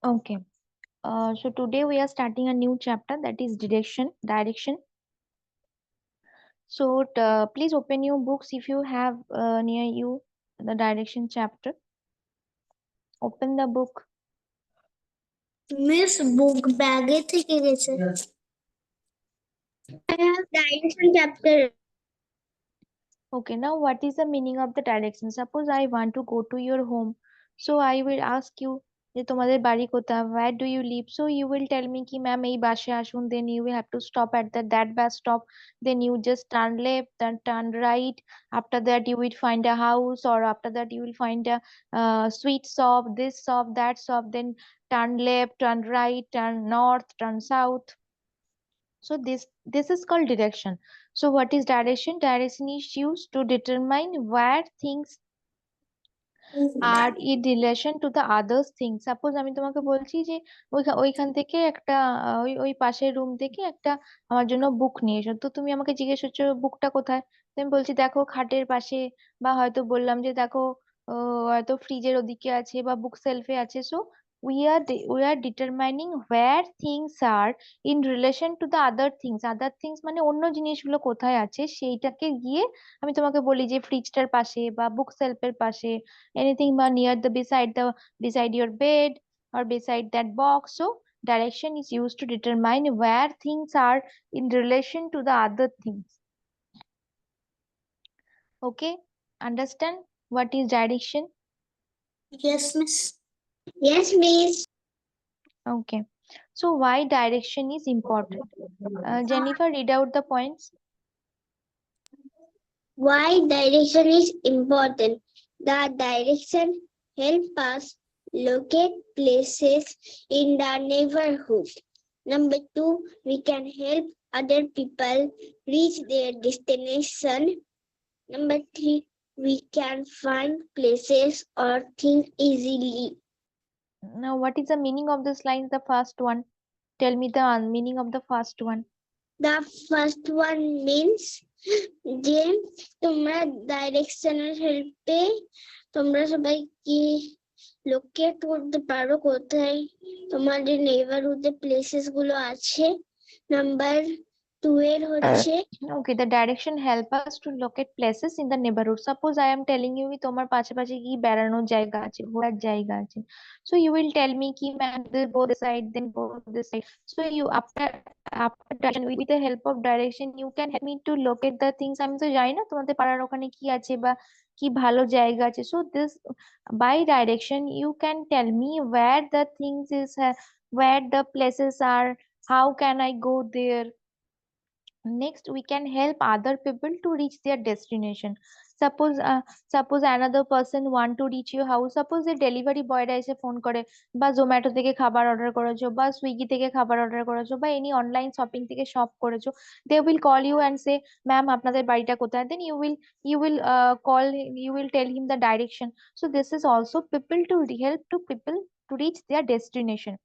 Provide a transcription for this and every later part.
Okay. So today we are starting a new chapter, that is direction. So please open your books if you have near you the direction chapter. Open the book. Miss book ব্যাগে থেকে গেছে। I have direction chapter. Okay, now what is the meaning of the direction? Suppose I want to go to your home, so I will ask you যে তোমাদের বাড়ি কোথায়, where do you live? So you will tell me কি ma'am এই বাসে আসুন, then you will have to stop at that bus stop, then you just turn left, then turn right. After that you will find a house, or after that you will find a sweet shop, this shop, that shop, then turn left, turn right, turn north, turn south. So this is called direction. So what is direction? Direction is used to determine where things are in relation to the others things. Suppose আমি তোমাকে বলছি যে ওইখান থেকে একটা ওই ওই পাশের রুম থেকে একটা আমার জন্য বুক নিয়ে এসো, তো তুমি আমাকে জিজ্ঞেস করছো বুকটা কোথায়, তো আমি বলছি দেখো খাটের পাশে, বা হয়তো বললাম যে দেখো হয়তো ফ্রিজের ওদিকে আছে বা বুক সেলফে আছে। So we are determining where things are in relation to the other things মানে অন্য জিনিসগুলো কোথায় আছে সেইটাকে গিয়ে আমি তোমাকে বলি যে ফ্রিজটার পাশে বা বুক সেলফের পাশে, anything but near beside your bed or beside that box. So direction is used to determine where things are in relation to the other things. Okay, understand what is direction? Yes, miss. Yes, miss. Okay, so why direction is important? Jennifer, read out the points. Why direction is important? The direction help us locate places in the neighborhood. Number 2, we can help other people reach their destination. Number 3, we can find places or things easily. Now what is the meaning of this line, the first one? Tell me the meaning of the first one. The first one means যে তোমরা ডাইরেকশনের হেল্পে তোমরা সবাই কি locate করতে পারো কোথায় তোমাদের নেইবারহুডে places গুলো আছে। নাম্বার 2 এর হচ্ছে Okay, the direction help us to locate places in the neighborhood. Suppose I am telling you তোমার পাশাপাশি কি বেড়ানোর জায়গা আছে, ঘোরার জায়গা আছে, so you will tell me কি ma'am go this side, then go this side. So you after direction, with the help of direction you can help me to locate the things. আমি তো জানি না তোমাদের পাড়ার ওখানে কি আছে বা কি ভালো জায়গা আছে, so this by direction you can tell me where the things is, where the places are, how can I go there. Next, we can help other people to reach their destination. Suppose another person want to reach your house. Suppose the delivery boy এসে phone করে, বা জোম্যাটো থেকে খাবার order করেছো, বা Swiggy থেকে খাবার order করেছো, বা এনি অনলাইন শপিং থেকে শপ করেছো, they will call you and say ma'am আপনাদের বাড়িটা কোথায়, then you will tell him the direction. So this is also people to help to people to reach their destination.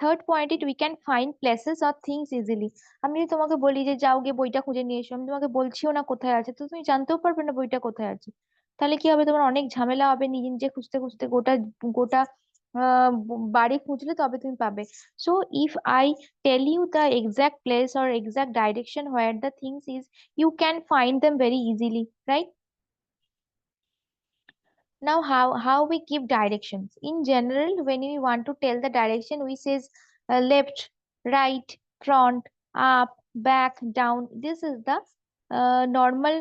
Third point it we can find places or things easily. আমি যদি তোমাকে বলি যে যাও গিয়ে বইটা খুঁজে নিয়ে এসো, আমি তোমাকে বলছিও না কোথায় আছে, তো তুমি জানতেও পারবে না বইটা কোথায় আছে। তাহলে কি হবে, তোমার অনেক ঝামেলা হবে নিজে নিজে খুঁজতে খুঁজতে গোটা গোটা বাড়ি খুঁজলে তবে তুমি পাবে। So if I tell you the exact place or exact direction where the things is, you can find them very easily, right? Now, how we give directions? In general, when we want to tell the direction, we says left, right, front, up, back, down. This is the normal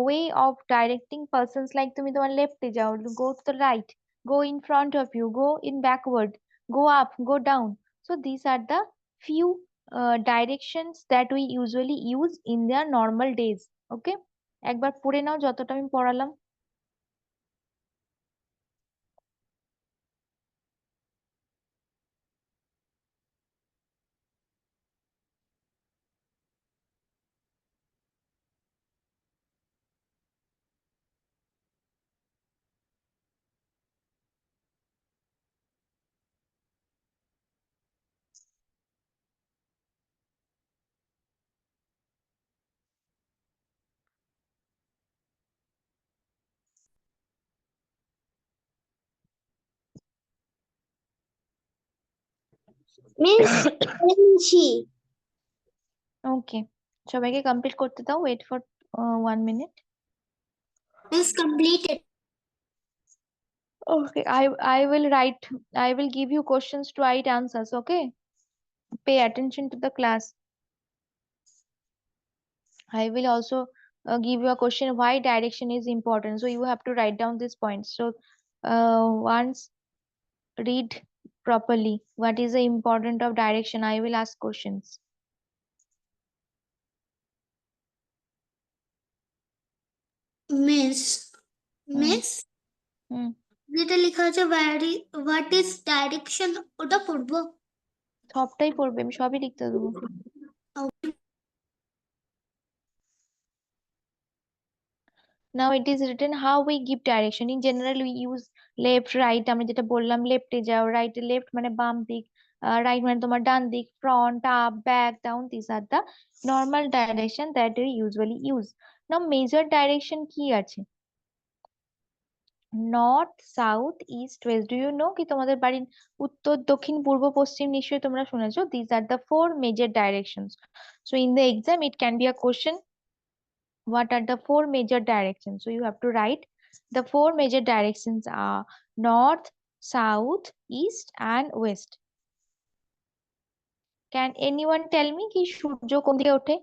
way of directing persons. Like তুমি তোমার left এ যাও, go to the right, go in front of you, go in backward, go up, go down. So these are the few directions that we usually use in their normal days. Okay, একবার পড়ে নাও যতটা আমি পড়ালাম। Miss Angie. ওকে, সবাইকে complete করতে দাও, wait for 1 minute. Miss completed. Okay, I will give you questions to write answers, okay? Pay attention to the class. I will also give you a question why direction is important. So you have to write down these points. So once read properly. What is the importance of direction? I will ask questions. Miss. Miss. Hmm. যেটা লেখা আছে what is direction ওটা পড়বো? সবটাই পড়বে, আমি সবই লিখতে দেবো। Now it is written how we give direction. In general we use left right, আমি যেটা বললাম লেফটে যাও, রাইট লেফট মানে বাম দিক, রাইট মানে তোমার ডান দিক, front up back down, this are the normal direction that we usually use. Now major direction কি আছে? North south east west. Do you know কি তোমাদের বাড়ির উত্তর দক্ষিণ পূর্ব পশ্চিম নিশ্চয়ই তোমরা শুনেছো। This are the 4 major directions. So in the exam it can be a question, what are the 4 major directions? So you have to write the 4 major directions are north, south, east and west. Can anyone tell me কি সূর্য কোন দিকে ওঠে?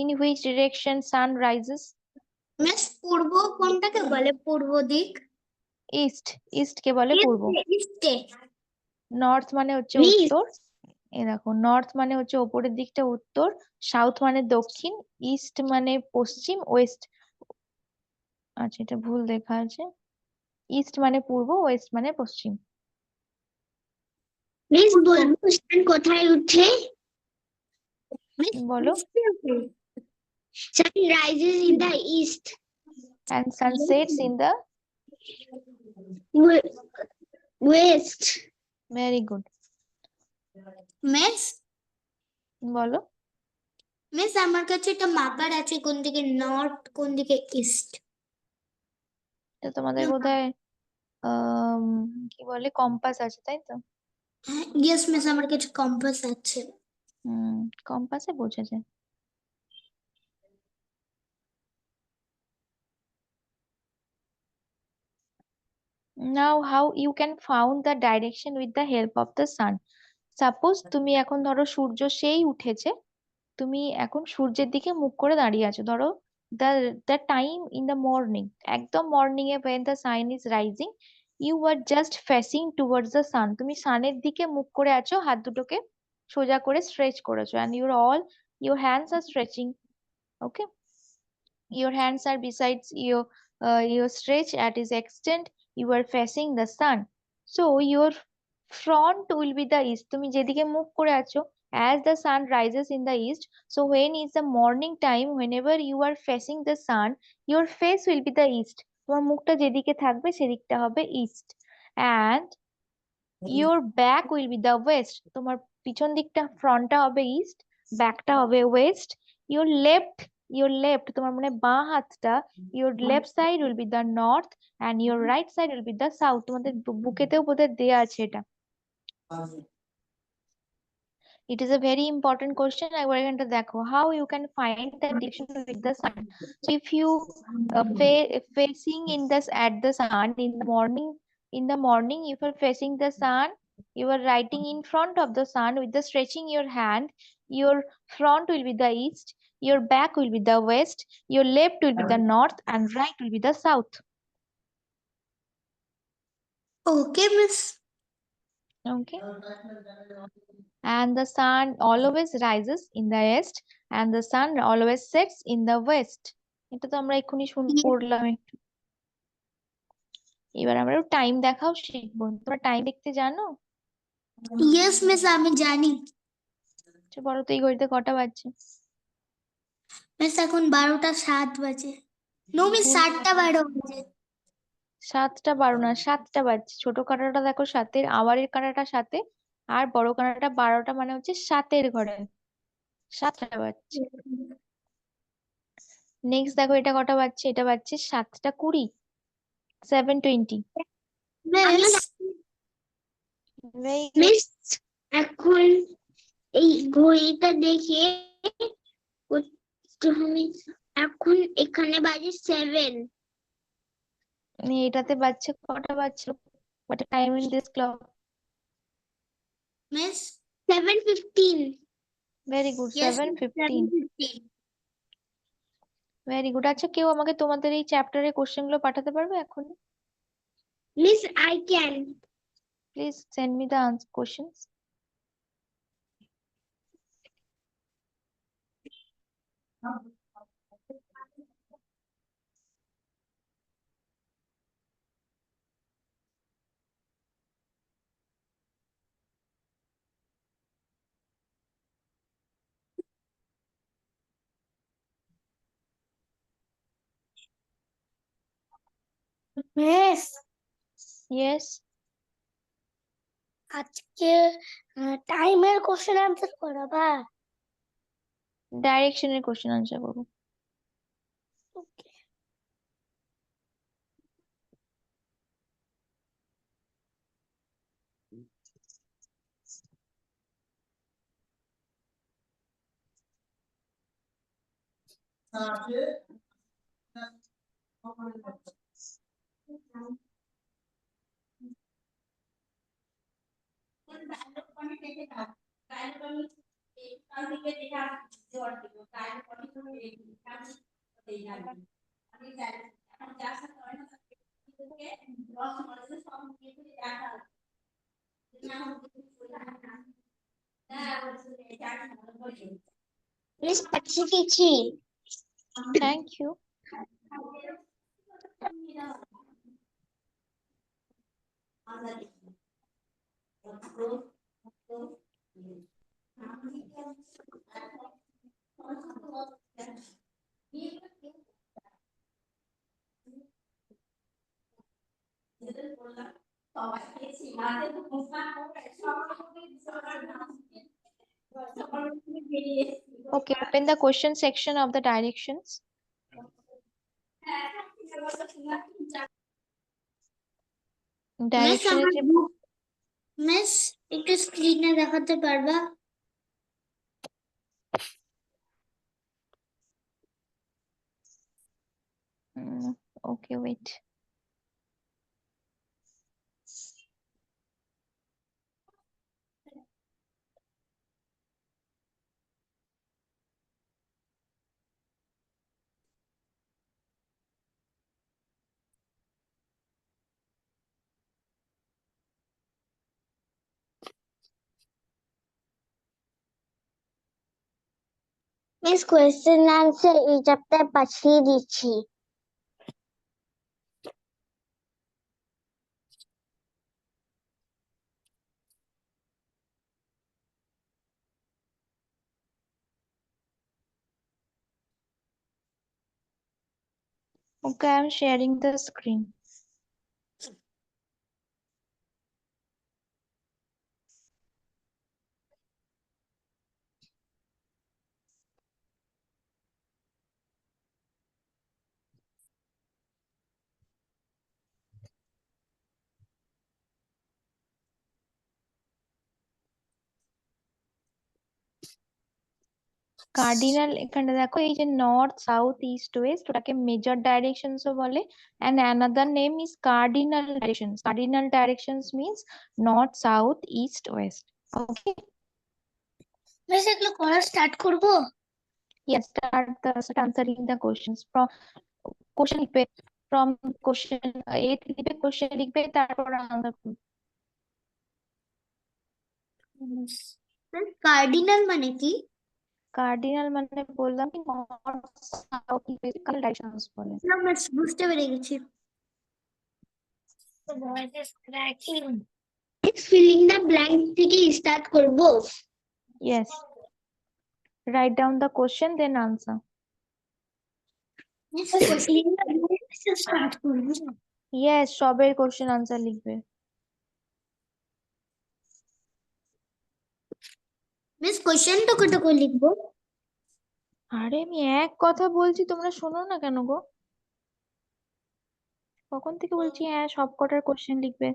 In which direction sun rises? Miss পূর্ব কোনটাকে বলে? পূর্ব দিক। East, east কে বলে পূর্ব। ইস্টে। North মানে হচ্ছে উত্তর, এই দেখো নর্থ মানে হচ্ছে উপরের দিকটা উত্তর, সাউথ মানে দক্ষিণ, ইস্ট মানে পশ্চিম, ওয়েস্ট, আচ্ছা এটা ভুল লেখা আছে, ইস্ট মানে পূর্ব, ওয়েস্ট মানে পশ্চিম। মিস বলবো সান কোথায় উঠে? বলো। Sun rises in the east. And sun sets in the West. very good. Miss বলো। মিস আমার কাছে একটা মার্কার আছে, কোন দিকে নর্থ কোন দিকে ইস্ট। এটা তোমাদের বোধহয় কি বলে কম্পাস আছে তাই তো? ইয়েস মিস আমার কাছে কম্পাস আছে। কম্পাসে বোঝা যায়। Now how you can found the direction with the help of the sun. Suppose তুমি এখন ধরো সূর্য সেই উঠেছে, তুমি এখন সূর্যের দিকে মুখ করে দাঁড়িয়ে আছো, ধরো the the time in the morning, একদম morning A when the sun is rising you were just facing towards the sun, তুমি সানের দিকে মুখ করে আছো, হাত দুটোকে সোজা করে স্ট্রেচ করেছো and your hands are stretching, okay, your hands are besides your stretch at its extent, you are facing the sun, so your front will be the east, তুমি যেদিকে মুখ করে আছো, as the sun rises in the east, so when is the morning time, whenever you are facing the sun your face will be the east, তোমার মুখটা যেদিকে থাকবে সেদিকটা হবে east, and your back will be the west, তোমার পিছন দিকটা ফ্রন্টটা হবে ইস্ট, ব্যাকটা হবে ওয়েস্ট, your left তোমার মানে বাঁ হাতটা, your left side will be the north and your right side will be the south, তোমাদের বুকেতেও বোধহয় দেয়া আছে এটা। It is a very important question. একবার এখানটা দেখো, how you can find the direction with the sun. So if you facing in this at the sun in the morning if you are facing the sun, you are writing in front of the sun with the stretching your hand, your front will be the east, your back will be the west, your left will be the north and right will be the south. Okay miss. Okay, and the sun always rises in the east and the sun always sets in the west. এটা তো আমরা এক্ষুনি পড়লাম একটু। এবার আমরা time দেখাও শিখবো, তোমরা টাইম দেখতে জানো? ইয়েস মিস আমি জানি। আচ্ছা বলো তো এই ঘড়িতে কটা বাজছে? মিস এখন 12টা 7 বাজে। নো মিস 7টা 12 বাজে। 7টা 12 না, 7টা বাজছে। ছোট কাঁটাটা দেখো সাতের, আওয়ারের কাঁটাটা সাথে, আর বড় কাঁটাটা 12টা মানে হচ্ছে সাতের ঘরে, 7টা বাজছে। নেক্সট দেখো এটা কটা বাজছে, এটা বাজছে 7টা 20, 7:20। Miss Very good. মিস এখন এই ঘড়িটা দেখে এখন এখানে বাজে 7। এটাতে বাজছে কটা বাজছে? What time in this clock? Miss 7:15। Very good, 7:15. 7:15। Very good. আচ্ছা, কেউ আমাকে তোমাদের এই চ্যাপ্টারের কোশ্চেন গুলো পাঠাতে পারবে এখন? Miss I can. Please send me the questions. Miss yes. আজকে টাইমের কোশ্চেন আনসার করাবা? ডাইরেকশনের কোশ্চেন আনসার করবো। মিস পাঠিয়েছি। Thank you. Okay, open the question section of the directions. ডাইরেকশনের যে মিস একটু স্ক্রিনে দেখাতে পারবা? Okay, wait. Miss question answer এই চ্যাপ্টার পাঠিয়ে দিচ্ছি। Okay, I'm sharing the screen. Cardinal এখানে দেখো, এই যে নর্থ সাউথ ইস্ট ওয়েস্ট, ওটাকে মেজর ডাইরেকশনস ও বলে, and another name is cardinal directions. Cardinal directions means north south east west. Okay, miss এগুলো করা স্টার্ট করব? yes, start answering the questions from question লিখবে, from question A লিখবে, question লিখবে, তারপর আনসার করবে। কার্ডিনাল মানে কি? কার্ডিনাল মানে বললাম কি, নর্থ সাউথ ইস্ট ডাইরেকশনস বলে। না মিস বুঝতে পেরে গেছি। ফিলিং দ্য ব্ল্যাঙ্ক থেকে স্টার্ট করব? Yes, write down the question then answer. Miss filling the blank থেকে স্টার্ট করব? Yes, সবের কোশ্চেন আনসার লিখবে। মিস কোশ্চেন টুকু লিখবো? আরে আমি এক কথা বলছি, তোমরা শোনো না কেন গো? কখন থেকে বলছি হ্যাঁ সব কটার কোশ্চেন লিখবে।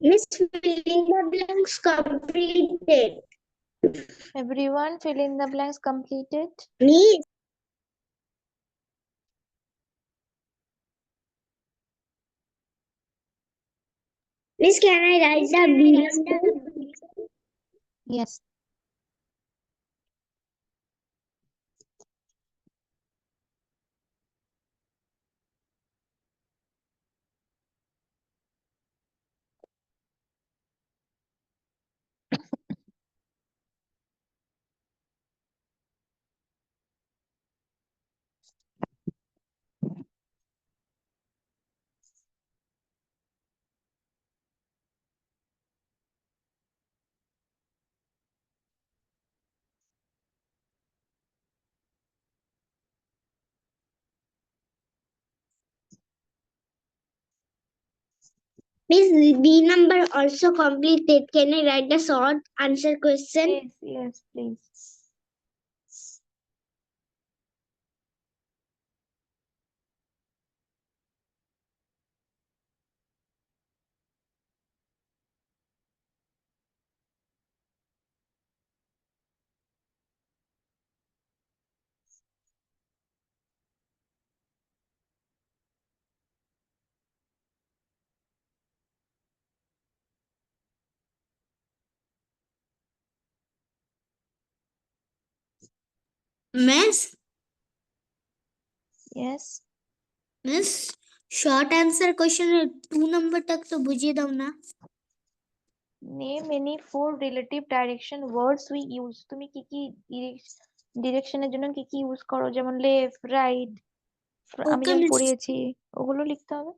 Miss, filling the blanks completed. Everyone, fill in the blanks completed. Miss, Miss, can I write the B number? Yes. Miss, B number also completed. Can I write the short answer question? Yes, yes, please. Miss, Yes. Miss, short answer question 2 number तक तो बुझिए दाओ ना. Name any four relative direction words we use. তুমি কি কি ডিরেকশনের জন্য কি কি ইউজ করো, যেমন লেফট, রাইট, আমি Okay, যেমন Miss. পড়িয়েছি ওগুলো লিখতে হবে।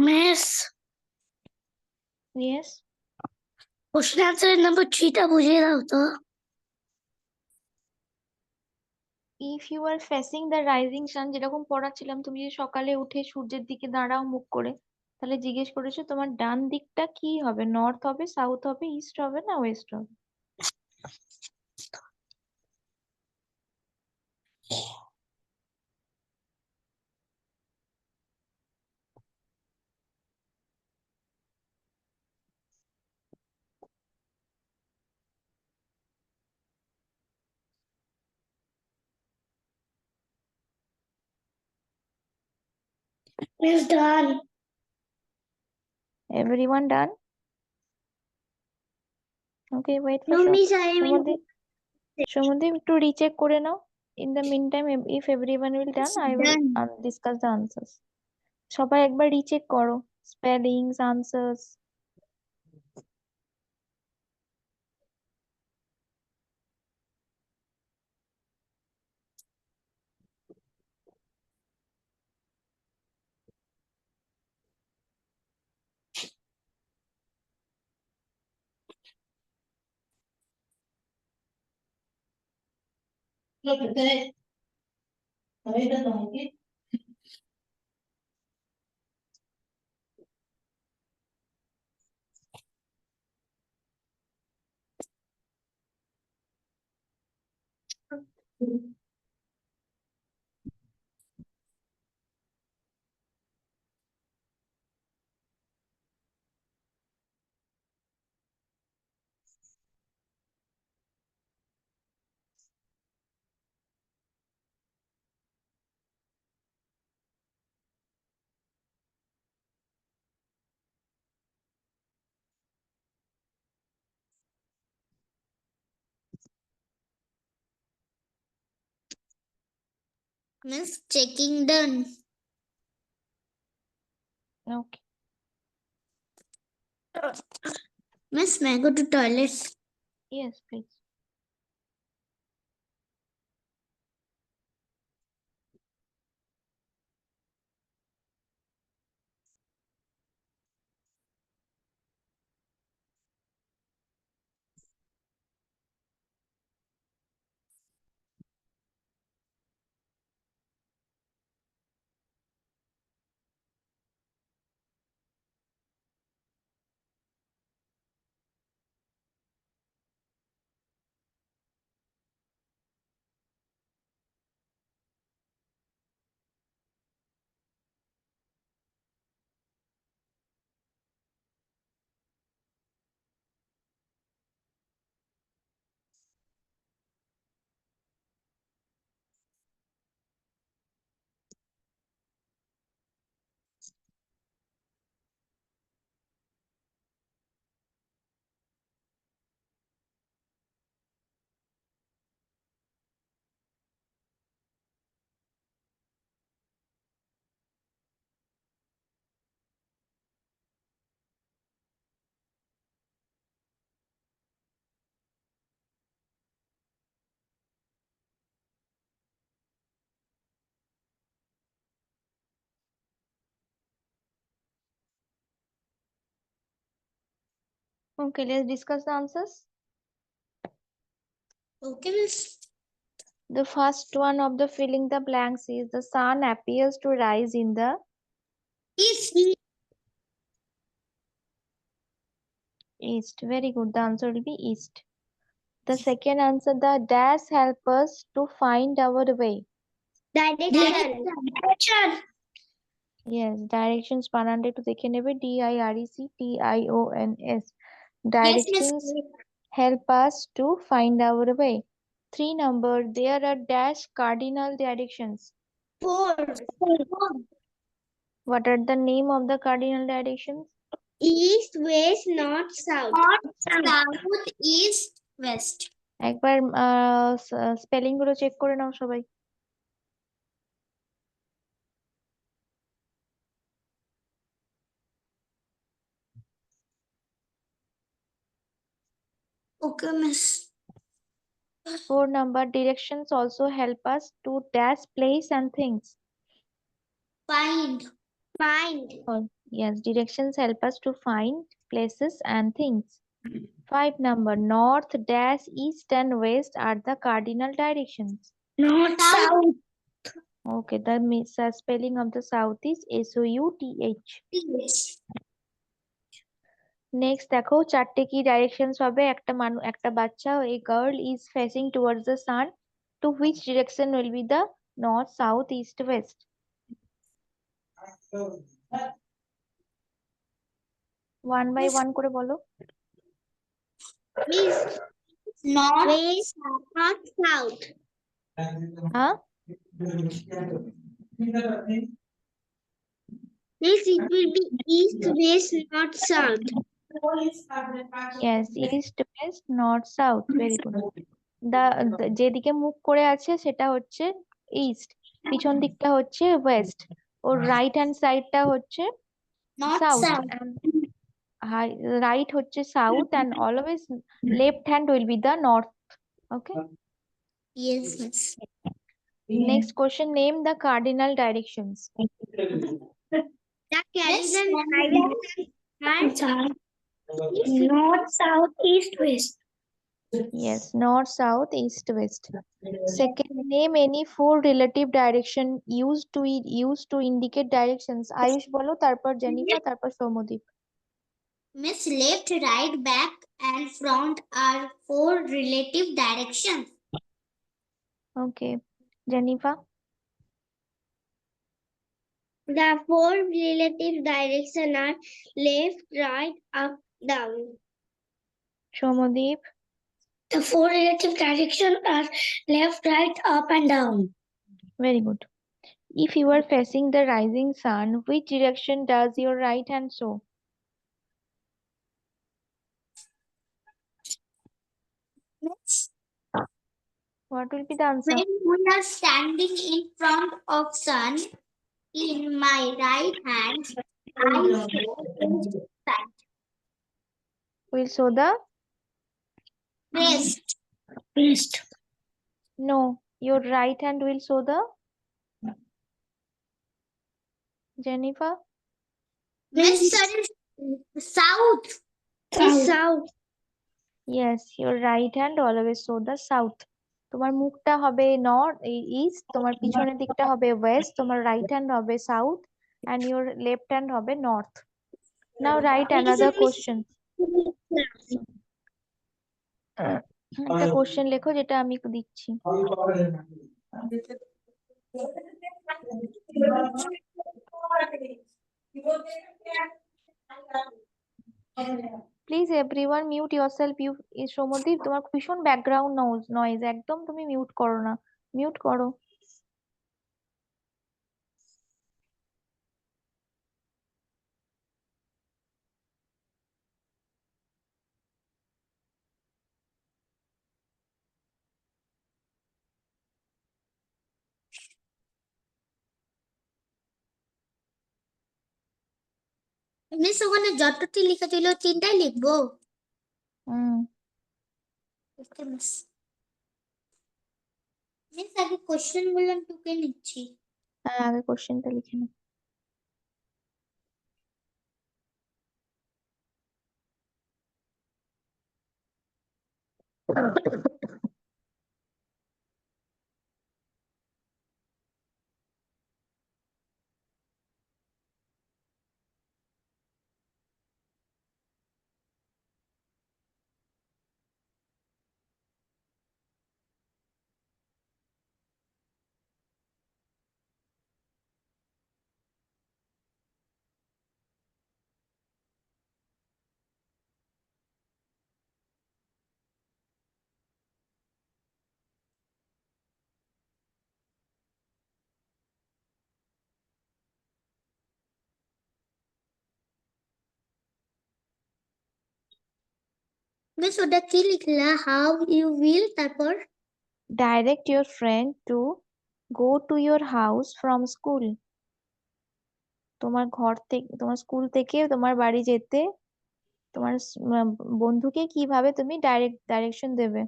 Miss, yes. question answer number 3 টা বুঝিয়ে দাও তো. If you are facing the rising sun, যেরকম পড়াচ্ছিলাম, তুমি যে সকালে উঠে সূর্যের দিকে দাঁড়াও মুখ করে, তাহলে জিজ্ঞেস করেছো তোমার ডান দিকটা কি হবে, নর্থ হবে, সাউথ হবে, ইস্ট হবে না ওয়েস্ট হবে? Miss done. Everyone done? Okay, wait for No, Miss, I am in. Soumadip. Soumadip একটু রিচেক করে নাও। In the meantime, if everyone will done, I will Done. Discuss the answers. সবাই একবার রিচেক করো spellings, answers. Miss, checking done. Okay. Miss, may I go to toilet? Yes please. Okay, let's discuss the answers. Okay, miss. The first one of the filling the blanks is the sun appears to rise in the East. east. Very good. The answer will be east. The second answer, the dash help us to find our way. Direction. Yes, directions বানানটা একটু দেখে নেবে DIRECTIONS. Directions help us to find our way. 3 number, there are dash cardinal directions. 4. What are the name of the cardinal directions? East, west, north, south. South, east, west. একবার spelling গুলো check করে নাও সবাই। Okay, miss. 4 number, directions also help us to dash place and things. Find. Yes, directions help us to find places and things. 5 number, north, dash, east and west are the cardinal directions. North, south. Okay, the spelling of the south is SOUTH. Next দেখো চারটে কি directions হবে। একটা বাচ্চা, a girl is facing towards the sun. To which direction will be the north, south, east, west? One by one করে বলো। Miss. North, west, north, south. হ্যাঁ, Miss, it will be east, west, north, south. yes, east, west, north, south. Very good. যেদিকে মুখ করে আছে সেটা হচ্ছে east, পিছন দিকটা হচ্ছে ওয়েস্ট, ওর রাইট হ্যান্ড সাইডটা হচ্ছে North, সাউথ, south. right হচ্ছে south and always left hand will be the north. Okay, Yes, miss. next question, name the cardinal directions. The cardinal directions are north, south, east, west. Yes, north, south, east, west. Second, name any four relative direction used to indicate directions. Ayush বলো, তারপর জেনিফা, তারপর Soumyadip. Miss, left, right, back, and front are 4 relative directions. Okay, Jenifa. The 4 relative directions are left, right, up, down. Shomodeep. The 4 relative directions are left, right, up, and down. Very good. If you are facing the rising sun, which direction does your right hand show? Miss, What will be the answer? when we are standing in front of sun, in my right hand, I show east side. Will show the West. no. Your right hand will show the Jennifer. Miss, sorry, south. South. Yes, your right hand always show the south. তোমার মুখটা হবে north east, তোমার পিছনের দিকটা হবে west, তোমার right hand হবে south and your left hand হবে north. Now write another question. একটা কোশ্চেন লেখো যেটা আমি দিচ্ছি। Please everyone mute yourself. Soumyadeep, তোমার ভীষণ ব্যাকগ্রাউন্ড নয়েজ, একদম তুমি মিউট করো না, মিউট করো। মিস, ওখানে যতটি লেখা ছিল 3টাই লিখবো। ওকে মিস। মিস, আগে কোশ্চেন গুলো টুকে নিচ্ছি। হ্যাঁ, আগে কোশ্চেনটা লিখে নাও। মিস ওটা কি লিখলা? হাউ ইউ উইল তারপর Direct your friend to go to your house from school. তোমার স্কুল থেকে তোমার বাড়ি যেতে তোমার বন্ধুকে কিভাবে তুমি ডাইরেকশন দেবে?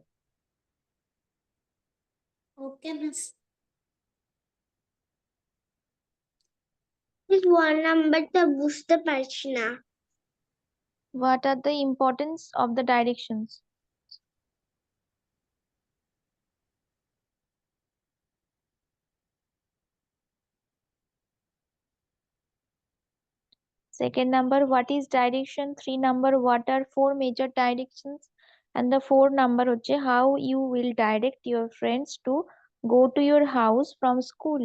ওকে মিস। মিস 1 নাম্বারটা বুঝতে পারছি না। What are the importance of the directions? Second number, what is direction? 3 number, what are 4 major directions? And the 4 number হচ্ছে how you will direct your friends to go to your house from school.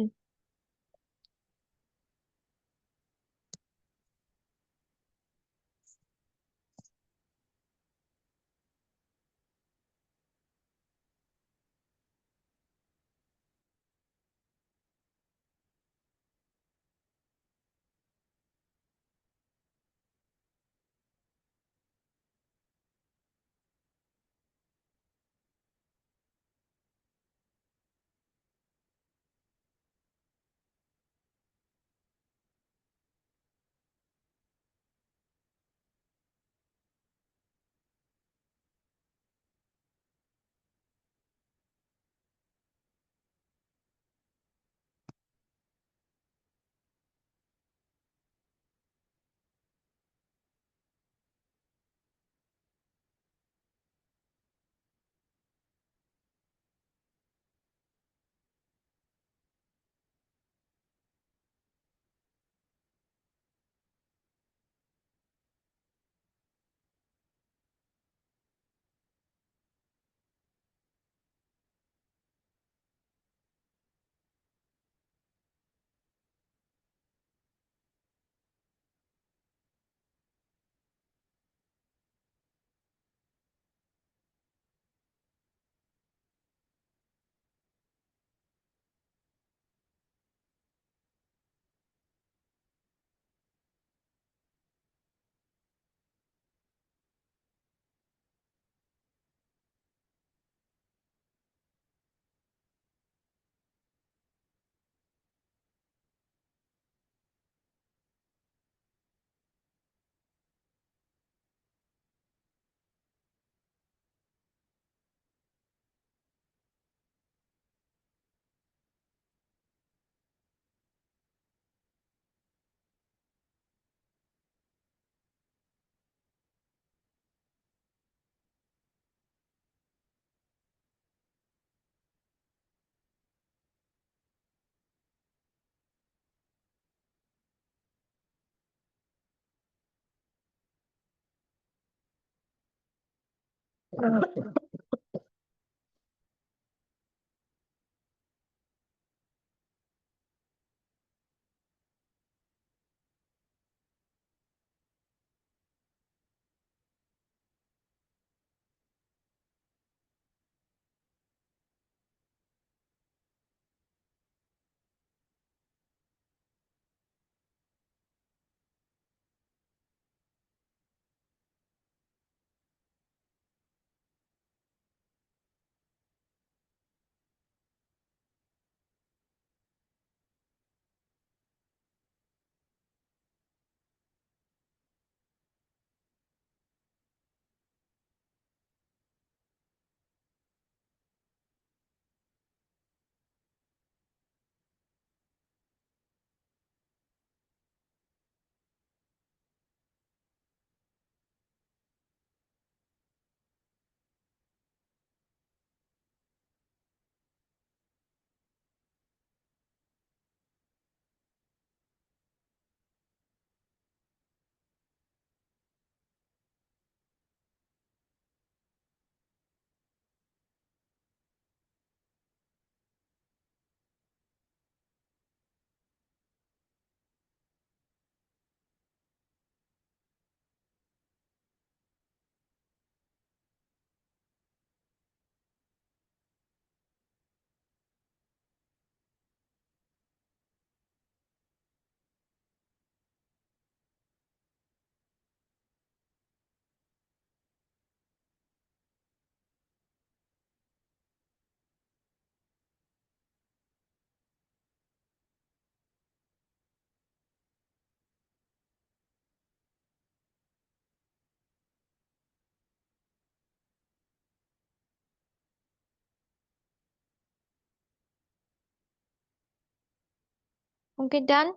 Okay, done.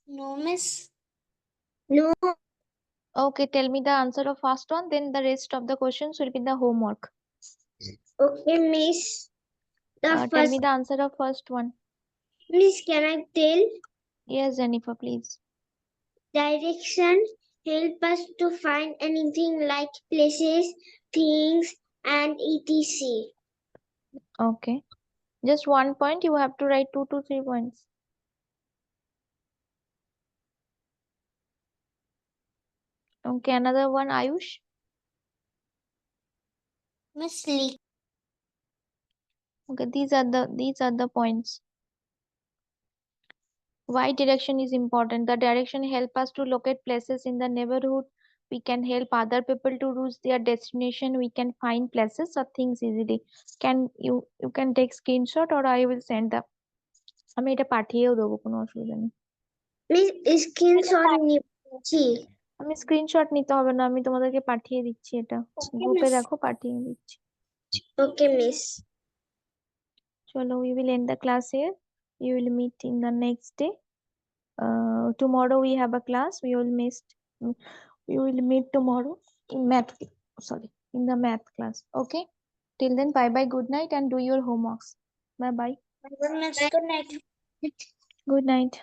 No, miss. No. Okay, tell me the answer of first one, then the rest of the questions will be the homework. Okay, miss. The Tell first, me the answer of first one. miss, can I tell? Yes, Jennifer, please. Direction help us to find anything like places, things, and etc. Okay. Just 1 point, you have to write 2 to 3 points. Okay, another one, Ayush. Miss Lee. Okay, these are the points. Why direction is important? The direction help us to locate places in the neighborhood. We can help other people to reach their destination. We can find places or things easily. Can you can take screenshot or I will send the আমি এটা পাঠিয়েও দেবো, কোনো অসুবিধা নেই। Miss screenshot নিচ্ছি। আমি screenshot নিতে হবে না, আমি তোমাদেরকে পাঠিয়ে দিচ্ছি, এটা গ্রুপে দেখো, পাঠিয়ে দিচ্ছি। ওকে মিস। চলো, we will end the class here. We will meet in the next day. Tomorrow we have a class. We will meet tomorrow in math. Sorry, in the math class. Okay. Till then, bye bye. Good night and do your homeworks. Bye bye. Good night. Good night.